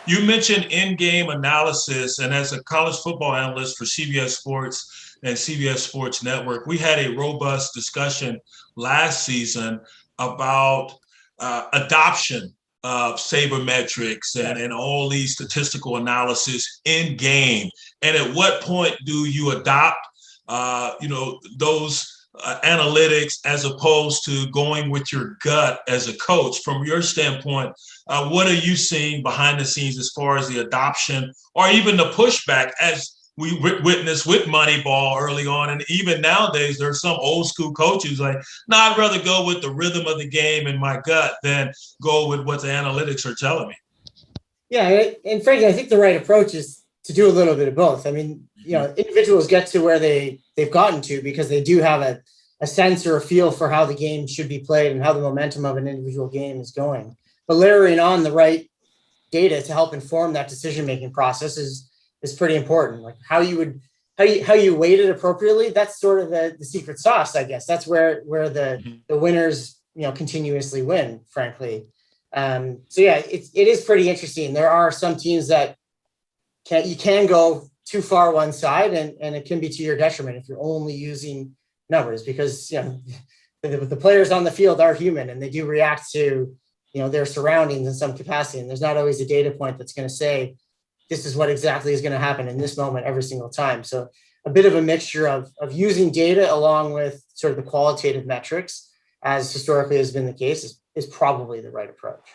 You mentioned in-game analysis, and as a college football analyst for CBS Sports and CBS Sports Network, we had a robust discussion last season about adoption of sabermetrics and all these statistical analysis in game. And at what point do you adopt, those analytics as opposed to going with your gut as a coach? From your standpoint, what are you seeing behind the scenes as far as the adoption or even the pushback as we witnessed with Moneyball early on? And even nowadays, there's some old school coaches like, no, I'd rather go with the rhythm of the game and my gut than go with what the analytics are telling me. Yeah, and frankly, I think the right approach is to do a little bit of both. I mean, individuals get to where they've gotten to because they do have a sense or a feel for how the game should be played and how the momentum of an individual game is going. But layering on the right data to help inform that decision-making process is pretty important. Like how you weight it appropriately, that's sort of the secret sauce, I guess. That's where the winners, continuously win, frankly. So yeah, it is pretty interesting. There are some teams that you can go too far one side and it can be to your detriment if you're only using numbers, because the players on the field are human and they do react to their surroundings in some capacity, and there's not always a data point that's going to say this is what exactly is going to happen in this moment every single time. So a bit of a mixture of using data along with sort of the qualitative metrics, as historically has been the case, is probably the right approach.